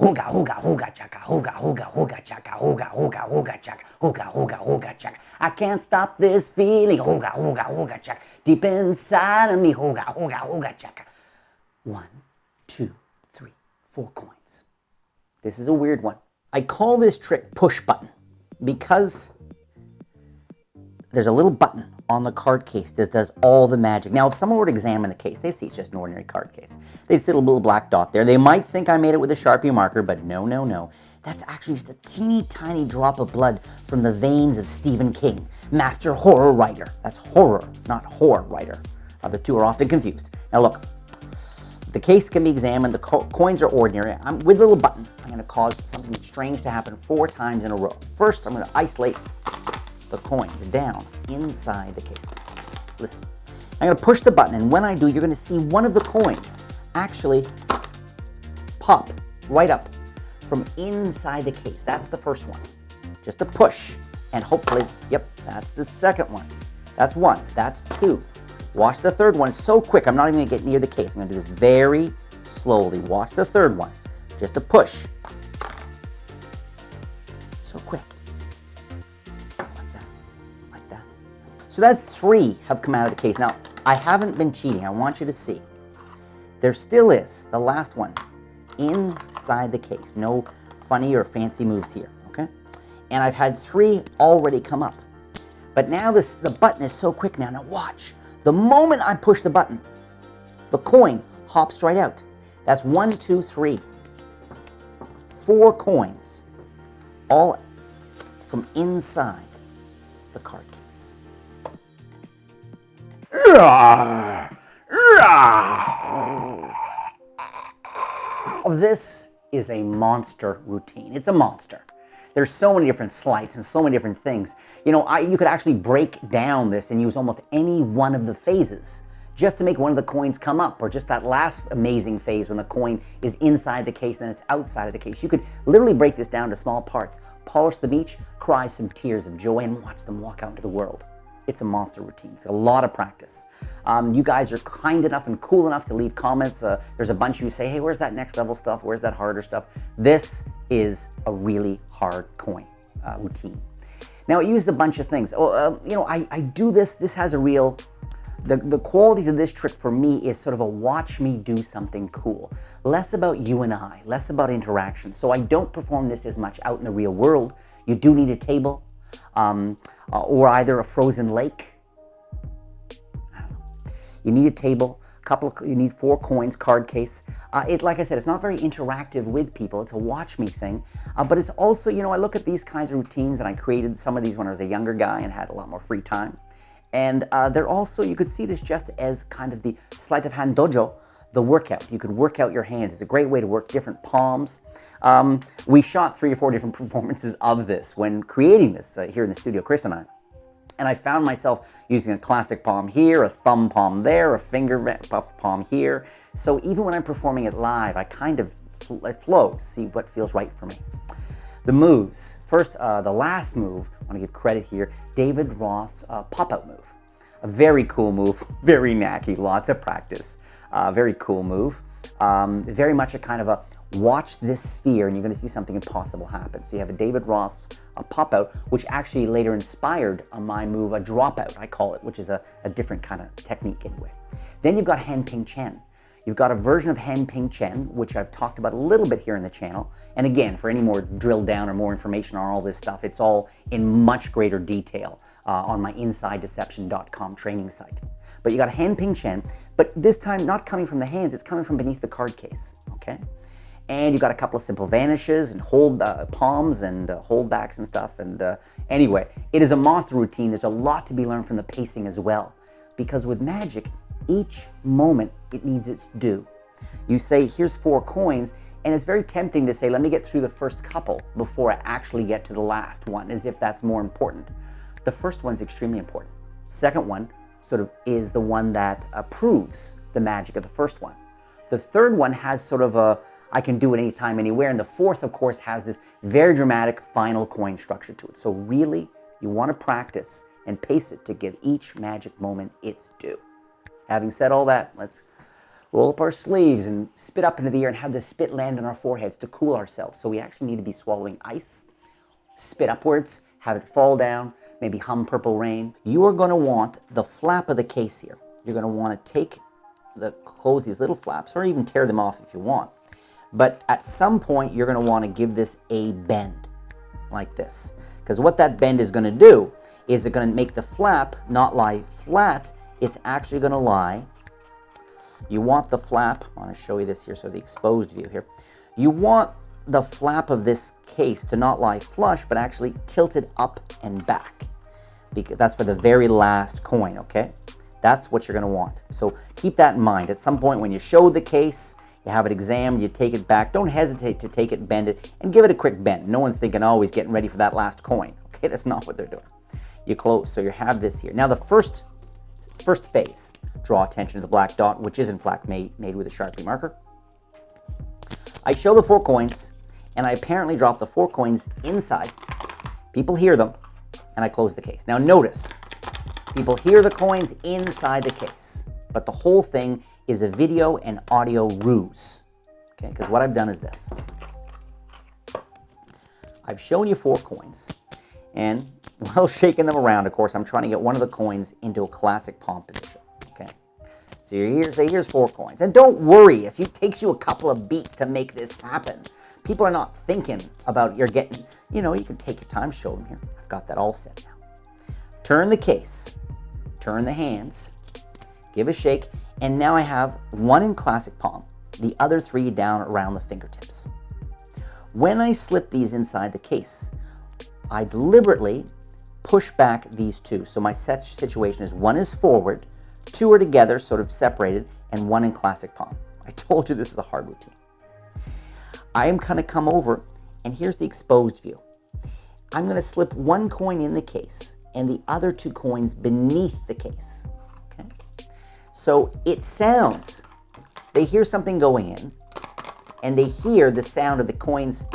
Hooga, hooga, hooga, chaka, hooga, hooga, hooga, chaka, hooga, hooga, hooga, chaka, hooga, hooga, hooga, chaka. I can't stop this feeling, hooga, hooga, hooga, chaka, deep inside of me, hooga, hooga, hooga, chaka. 1, 2, 3, 4 coins. This is a weird one. I call this trick push button because there's a little button on the card case that does all the magic. Now, if someone were to examine the case, they'd see it's just an ordinary card case. They'd see a little black dot there. They might think I made it with a Sharpie marker, but no, no, no. That's actually just a teeny tiny drop of blood from the veins of Stephen King, master horror writer. That's horror, not whore writer. The two are often confused. Now look, the case can be examined. The coins are ordinary. With a little button, I'm going to cause something strange to happen 4 times in a row. First, I'm going to isolate the coins down inside the case. Listen, I'm going to push the button, and when I do, you're going to see one of the coins actually pop right up from inside the case. That's the first one. Just a push, and hopefully, yep, that's the second one. That's 1. That's 2. Watch the third one. It's so quick, I'm not even going to get near the case. I'm going to do this very slowly. Watch the third one. Just a push. So quick. Like that. So that's 3 have come out of the case. Now, I haven't been cheating. I want you to see. There still is the last one inside the case. No funny or fancy moves here, okay? And I've had 3 already come up. But now the button is so quick now. Now watch. The moment I push the button, the coin hops right out. That's 1, 2, 3. 4 coins, all from inside the card case. This is a monster routine. It's a monster. There's so many different sleights and so many different things. You know, you could actually break down this and use almost any one of the phases just to make one of the coins come up, or just that last amazing phase when the coin is inside the case and then it's outside of the case. You could literally break this down to small parts, polish the beach, cry some tears of joy, and watch them walk out into the world. It's a monster routine. It's a lot of practice. You guys are kind enough and cool enough to leave comments. There's a bunch of you say, hey, where's that next level stuff? Where's that harder stuff? This is a really hard coin routine. Now, it uses a bunch of things. You know, I do this. This has a real... The quality to this trick for me is sort of a watch me do something cool. Less about you and I, less about interaction. So I don't perform this as much out in the real world. You do need a table. Or either a frozen lake. I don't know. You need a table, you need 4 coins, card case. Like I said, it's not very interactive with people. It's a watch me thing. But it's also, you know, I look at these kinds of routines, and I created some of these when I was a younger guy and had a lot more free time. And they're also, you could see this just as kind of the sleight-of-hand dojo, the workout. You could work out your hands. It's a great way to work different palms. We shot 3 or 4 different performances of this when creating this here in the studio, Criss and I. And I found myself using a classic palm here, a thumb palm there, a finger palm here. So even when I'm performing it live, I kind of flow, see what feels right for me. The moves. First, the last move, I want to give credit here, David Roth's pop-out move. A very cool move, very knacky, lots of practice. Very cool move. Very much a kind of a watch this sphere and you're going to see something impossible happen. So you have a David Roth's pop-out, which actually later inspired my move, a drop-out, I call it, which is a different kind of technique anyway. Then you've got Hen Ping Chen. You've got a version of Hen Ping Chen, which I've talked about a little bit here in the channel. And again, for any more drill down or more information on all this stuff, it's all in much greater detail on my InsideDeception.com training site. But you got Hen Ping Chen, but this time not coming from the hands, it's coming from beneath the card case, okay? And you've got a couple of simple vanishes and hold palms and holdbacks and stuff. And anyway, it is a monster routine. There's a lot to be learned from the pacing as well. Because with magic, each moment, it needs its due. You say, here's 4 coins, and it's very tempting to say, let me get through the first couple before I actually get to the last one, as if that's more important. The first one's extremely important. Second one sort of is the one that proves the magic of the first one. The third one has sort of a, I can do it anytime, anywhere, and the fourth, of course, has this very dramatic final coin structure to it. So really, you want to practice and pace it to give each magic moment its due. Having said all that, let's roll up our sleeves and spit up into the air and have the spit land on our foreheads to cool ourselves. So we actually need to be swallowing ice, spit upwards, have it fall down, maybe hum Purple Rain. You are going to want the flap of the case here. You're going to want to close these little flaps, or even tear them off if you want. But at some point, you're going to want to give this a bend, like this. Because what that bend is going to do is it's going to make the flap not lie flat. It's actually going to lie. You want the flap, I want to show you this here, so the exposed view here. You want the flap of this case to not lie flush, but actually tilted up and back. Because that's for the very last coin, okay? That's what you're going to want. So keep that in mind. At some point when you show the case, you have it examined, you take it back. Don't hesitate to take it, bend it, and give it a quick bend. No one's thinking, oh, he's getting ready for that last coin. Okay, that's not what they're doing. You close, so you have this here. Now the first phase, draw attention to the black dot, which is in fact made with a Sharpie marker. I show the 4 coins, and I apparently drop the 4 coins inside. People hear them, and I close the case. Now notice, people hear the coins inside the case, but the whole thing is a video and audio ruse. Okay, because what I've done is this. I've shown you 4 coins, and while shaking them around, of course, I'm trying to get one of the coins into a classic palm position. Okay, so you're here, say here's 4 coins, and don't worry if it takes you a couple of beats to make this happen. People are not thinking about you're getting, you know, you can take your time, show them here. I've got that all set now. Turn the case, turn the hands, give a shake, and now I have 1 in classic palm, the other 3 down around the fingertips. When I slip these inside the case, I deliberately push back these 2. So my situation is 1 is forward, 2 are together, sort of separated, and 1 in classic palm. I told you this is a hard routine. I am going to come over, and here's the exposed view. I'm going to slip 1 coin in the case, and the other 2 coins beneath the case. Okay? So it sounds, they hear something going in, and they hear the sound of the coins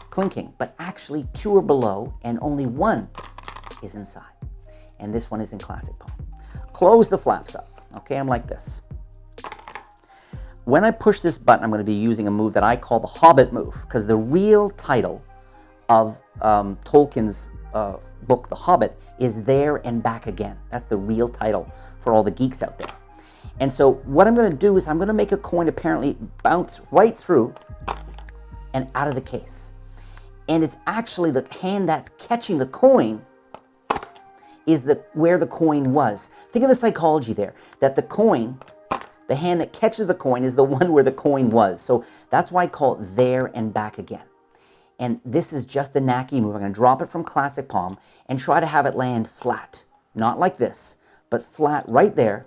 clinking, but actually 2 are below, and only 1 is inside. And this one is in classic palm. Close the flaps up. Okay, I'm like this. When I push this button, I'm going to be using a move that I call the Hobbit move, because the real title of Tolkien's book, The Hobbit, is There and Back Again. That's the real title for all the geeks out there. And so what I'm going to do is I'm going to make a coin apparently bounce right through and out of the case. And it's actually the hand that's catching the coin is where the coin was. Think of the psychology there, that the coin, the hand that catches the coin is the one where the coin was. So that's why I call it There and Back Again. And this is just the knacky move. I'm going to drop it from classic palm and try to have it land flat. Not like this, but flat right there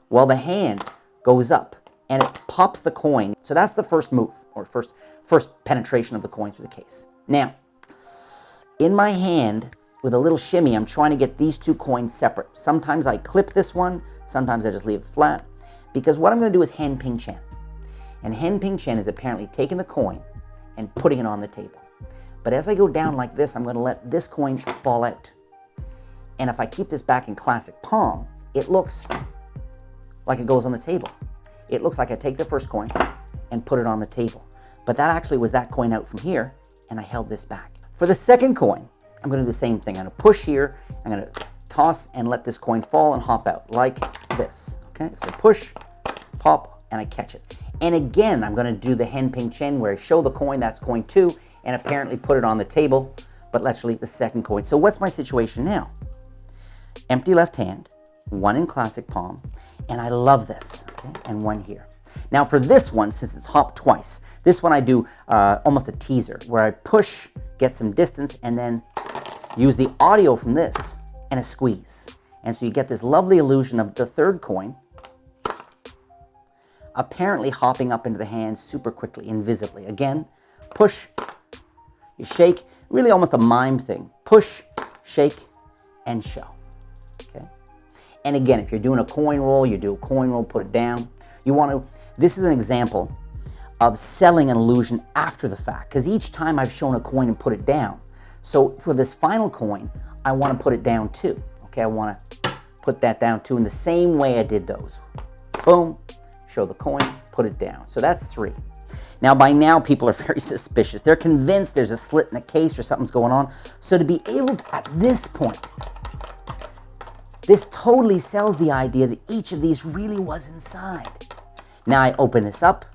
while the hand goes up and it pops the coin. So that's the first move, or first penetration of the coin through the case. Now, in my hand, with a little shimmy, I'm trying to get these 2 coins separate. Sometimes I clip this one, sometimes I just leave it flat, because what I'm going to do is Hen Ping Chen. And Hen Ping Chen is apparently taking the coin and putting it on the table. But as I go down like this, I'm going to let this coin fall out. And if I keep this back in classic palm, it looks like it goes on the table. It looks like I take the first coin and put it on the table. But that actually was that coin out from here, and I held this back. For the second coin, I'm going to do the same thing. I'm going to push here, I'm going to toss and let this coin fall and hop out like this. Okay, so push, pop, and I catch it. And again, I'm going to do the Hen Ping Chen where I show the coin, that's coin 2, and apparently put it on the table, but let's leave the second coin. So what's my situation now? Empty left hand, 1 in classic palm, and I love this, okay, and 1 here. Now for this one, since it's hopped twice, this one I do almost a teaser, where I push, get some distance, and then use the audio from this and a squeeze. And so you get this lovely illusion of the third coin apparently hopping up into the hand super quickly, invisibly. Again, push, you shake, really almost a mime thing. Push, shake, and show. Okay? And again, if you're doing a coin roll, you do a coin roll, put it down. You want to, this is an example of selling an illusion after the fact, because each time I've shown a coin and put it down. So for this final coin, I want to put it down too. Okay, I want to put that down too in the same way I did those. Boom, show the coin, put it down. So that's 3. Now, by now, people are very suspicious. They're convinced there's a slit in the case or something's going on. So to be able to, at this point, this totally sells the idea that each of these really was inside. Now I open this up.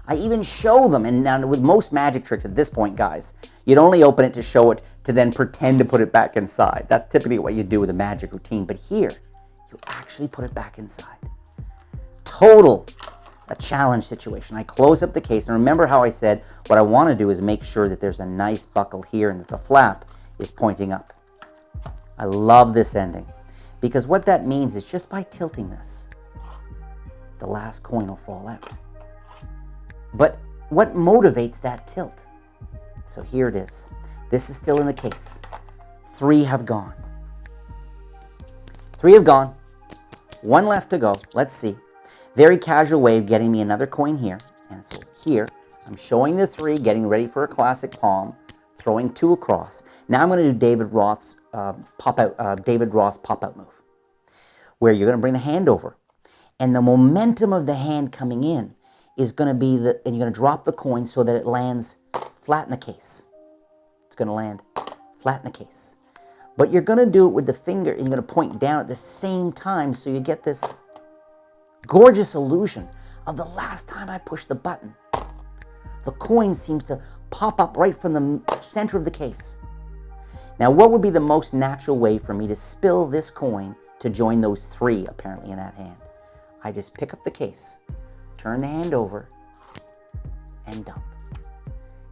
I even show them, and now with most magic tricks at this point, guys, you'd only open it to show it to then pretend to put it back inside. That's typically what you do with a magic routine. But here, you actually put it back inside. Total a challenge situation. I close up the case, and remember how I said what I want to do is make sure that there's a nice buckle here and that the flap is pointing up. I love this ending because what that means is just by tilting this, the last coin will fall out. But what motivates that tilt? So here it is. This is still in the case. 3 have gone. 3 have gone. 1 left to go. Let's see. Very casual way of getting me another coin here. And so here, I'm showing the 3, getting ready for a classic palm, throwing 2 across. Now I'm going to do David Roth's pop-out move, where you're going to bring the hand over. And the momentum of the hand coming in is going to be and you're going to drop the coin so that it lands flat in the case. It's going to land flat in the case. But you're going to do it with the finger, and you're going to point down at the same time so you get this gorgeous illusion of the last time I pushed the button. The coin seems to pop up right from the center of the case. Now, what would be the most natural way for me to spill this coin to join those 3 apparently in that hand? I just pick up the case, turn the hand over, and dump.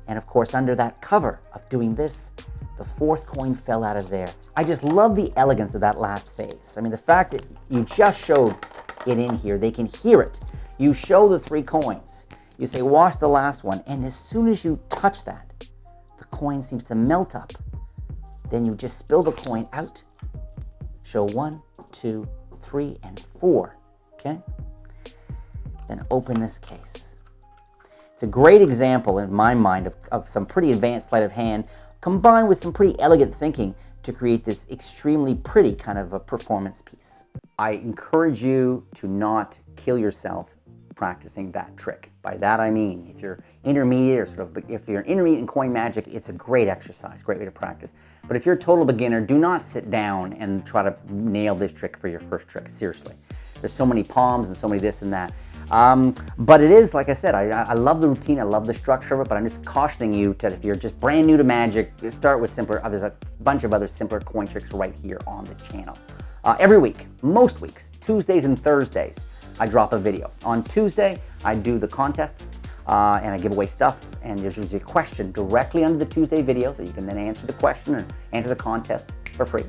And of course, under that cover of doing this, the 4th coin fell out of there. I just love the elegance of that last phase. I mean, the fact that you just showed it in here, they can hear it. You show the 3 coins. You say, wash the last one. And as soon as you touch that, the coin seems to melt up. Then you just spill the coin out. Show 1, 2, 3, and 4. Okay? Then open this case. It's a great example in my mind of some pretty advanced sleight of hand combined with some pretty elegant thinking to create this extremely pretty kind of a performance piece. I encourage you to not kill yourself practicing that trick. By that I mean, if you're intermediate or if you're intermediate in coin magic, it's a great exercise, great way to practice. But if you're a total beginner, do not sit down and try to nail this trick for your first trick, seriously. There's so many palms and so many this and that. But it is, like I said, I love the routine, I love the structure of it, but I'm just cautioning you that if you're just brand new to magic, start with simpler. There's a bunch of other simpler coin tricks right here on the channel. Every week, most weeks, Tuesdays and Thursdays, I drop a video. On Tuesday, I do the contests and I give away stuff, and there's usually a question directly under the Tuesday video that you can then answer the question and enter the contest for free.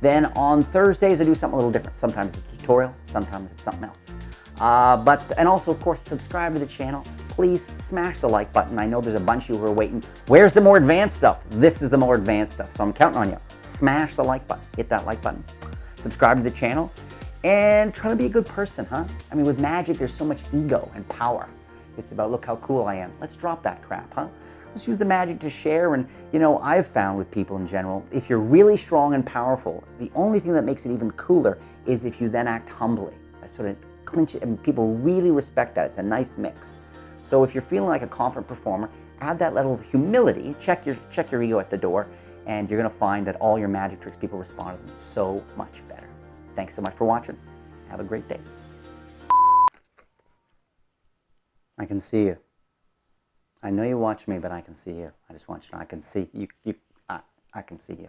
Then on Thursdays, I do something a little different. Sometimes it's a tutorial, sometimes it's something else. And also, of course, subscribe to the channel. Please smash the like button. I know there's a bunch of you who are waiting. Where's the more advanced stuff? This is the more advanced stuff, so I'm counting on you. Smash the like button. Hit that like button. Subscribe to the channel. And try to be a good person, huh? I mean, with magic, there's so much ego and power. It's about, look how cool I am. Let's drop that crap, huh? Let's use the magic to share. And, you know, I've found with people in general, if you're really strong and powerful, the only thing that makes it even cooler is if you then act humbly. That sort of clinch it, and people really respect that. It's a nice mix. So if you're feeling like a confident performer, add that level of humility, check your ego at the door, and you're gonna find that all your magic tricks, people respond to them so much better. Thanks so much for watching. Have a great day. I can see you. I know you watch me, but I can see you. I just want you to know I can see you. I can see you.